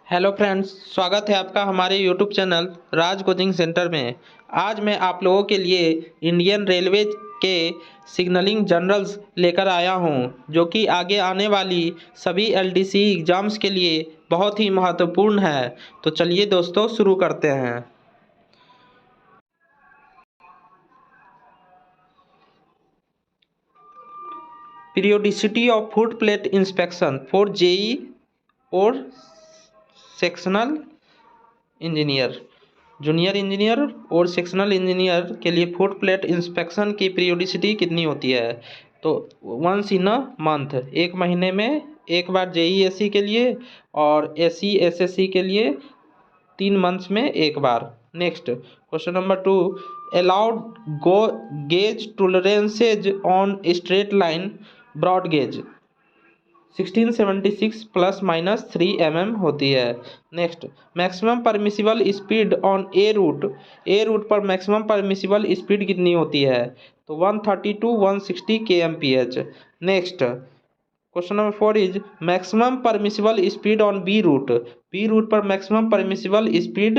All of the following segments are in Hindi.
हेलो फ्रेंड्स, स्वागत है आपका हमारे यूट्यूब चैनल राज कोचिंग सेंटर में। आज मैं आप लोगों के लिए इंडियन रेलवे के सिग्नलिंग जनरल्स लेकर आया हूं, जो कि आगे आने वाली सभी एलडीसी एग्ज़ाम्स के लिए बहुत ही महत्वपूर्ण है। तो चलिए दोस्तों, शुरू करते हैं। Periodicity of foot plate inspection for JE और सेक्शनल इंजीनियर, जूनियर इंजीनियर और सेक्शनल इंजीनियर के लिए फुट प्लेट इंस्पेक्शन की पीरियोडिसिटी कितनी होती है? तो वंस इन अ मंथ, एक महीने में एक बार जेई एससी के लिए, और एससी एसएससी के लिए 3 मंथ्स में एक बार। Next question number 2, allowed go gauge tolerances on straight line broad gauge 1676 plus minus 3 mm होती है। Next, maximum permissible speed on A route पर मैक्सिमम परमिसिबल स्पीड कितनी होती है? तो 130 to 160 kmph। Next question number 4 is maximum permissible speed on B route पर मैक्सिमम परमिसिबल स्पीड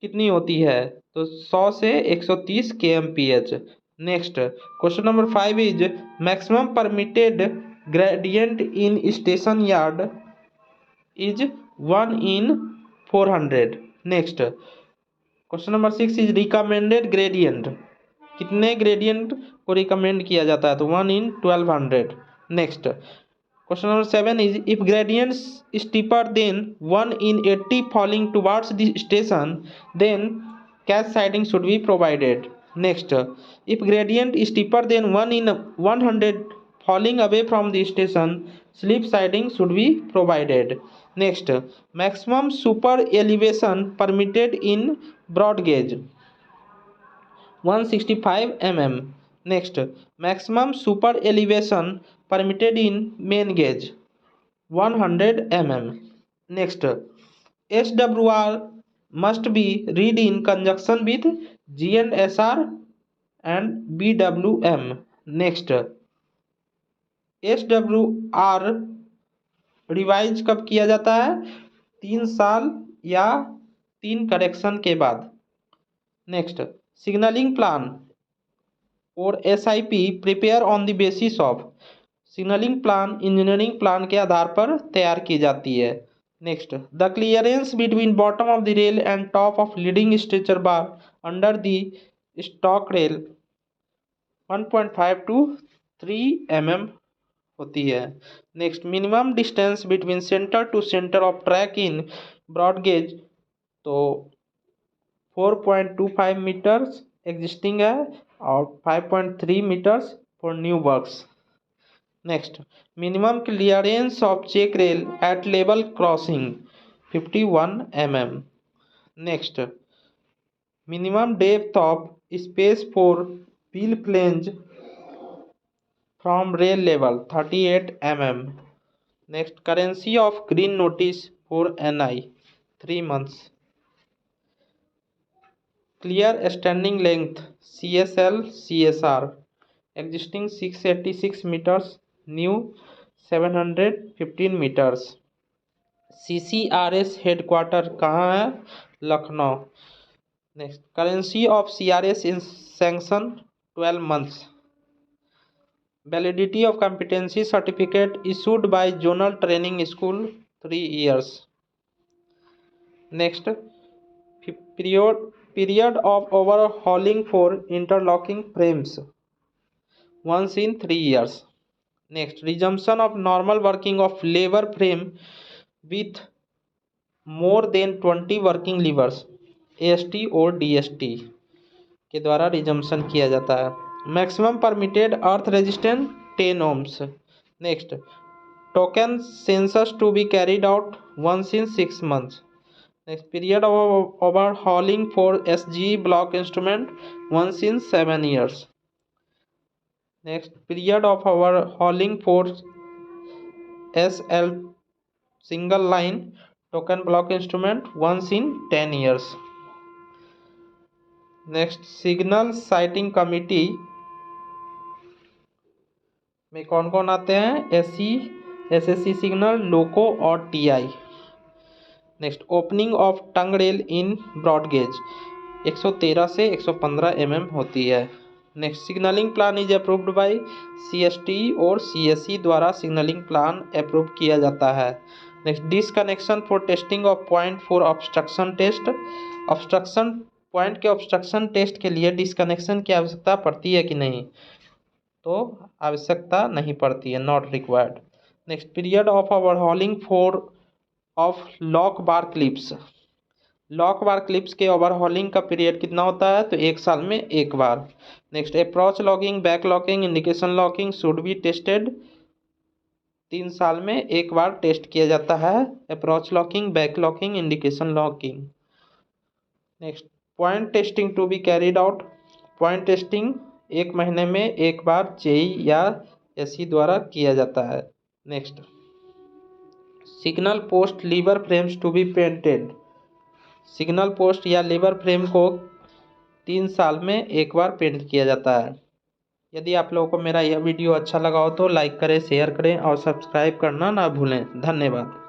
कितनी होती है? तो 100 से 130 kmph। Next question number 5 is maximum permitted gradient in station yard is 1/400। Next question number 6 is recommended gradient, कितने ग्रेडियंट को रिकमेंड किया जाता है? तो 1/1200। Next question number 7 is if gradients steeper than 1/80 falling towards the station, then cash siding should be provided. Next, if gradient is steeper than 1/100 falling away from the station, slip siding should be provided. Next, maximum super elevation permitted in broad gauge 165 mm. Next, maximum super elevation permitted in main gauge 100 mm. Next, SWR must be read in conjunction with GNSR and BWM. Next, SWR revise कब किया जाता है? 3 साल या 3 करेक्शन के बाद। नेक्स्ट, सिग्नलिंग प्लान और SIP prepare on the basis of, signalling plan engineering plan के आधार पर तैयार की जाती है। Next, the clearance between bottom of the rail and top of leading stretcher bar under the stock rail 1.5 to 3 mm होती है। नेक्स्ट, minimum distance between centre to centre of track in broad gauge, तो 4.25 मीटर्स एग्जिस्टिंग है और 5.3 metres for new works. Next, minimum clearance of check rail at level crossing 51 mm। Next, minimum depth of space for wheel flange from rail level 38 mm। Next, currency of green notice for NI 3 months। Clear standing length CSL CSR existing 686 metres, new 715 metres. CCRS headquarter कहाँ है? Lucknow. Next, currency of CRS in sanction 12 months। Validity of competency certificate issued by zonal training school 3 years। Next, period of overhauling for interlocking frames once in 3 years। Next, resumption of normal working of lever frame with more than 20 working levers AST और DST के द्वारा रिजम्पशन किया जाता है। Maximum permitted earth resistance 10 ohms। Next, token census to be carried out once in 6 months। Next, period of overhauling for SGE block instrument once in 7 years। Next, period of overhauling for SL single line token block instrument once in 10 years। Next, signal sighting committee में कौन कौन आते हैं? SC SSC सिग्नल, लोको और TI। Next opening of tongue rail in broad gauge 113 से 115 mm होती है। Next signalling plan is approved by CST और CSE द्वारा सिग्नलिंग प्लान अप्रूव किया जाता है। Next disconnection for testing of point for obstruction test, obstruction point के ऑब्स्ट्रक्शन टेस्ट के लिए डिसकनेक्शन की आवश्यकता पड़ती है कि नहीं, तो आवश्यकता नहीं पड़ती है, not required. Next period of overhauling for of lock bar clips, lock bar clips के ओवरहॉलिंग का पीरियड कितना होता है, तो 1 साल में 1 बार। Next approach locking, back locking, indication locking should be tested, 3 साल में 1 बार टेस्ट किया जाता है approach locking, back locking, indication locking. Next point testing to be carried out, point testing 1 महीने में 1 बार JE या SE द्वारा किया जाता है। Next signal post lever frames to be painted, signal post या लीवर फ्रेम को 3 साल में 1 बार पेंट किया जाता है। यदि आप लोगों को मेरा यह वीडियो अच्छा लगा हो तो लाइक करें, शेयर करें और सब्सक्राइब करना ना भूलें। धन्यवाद।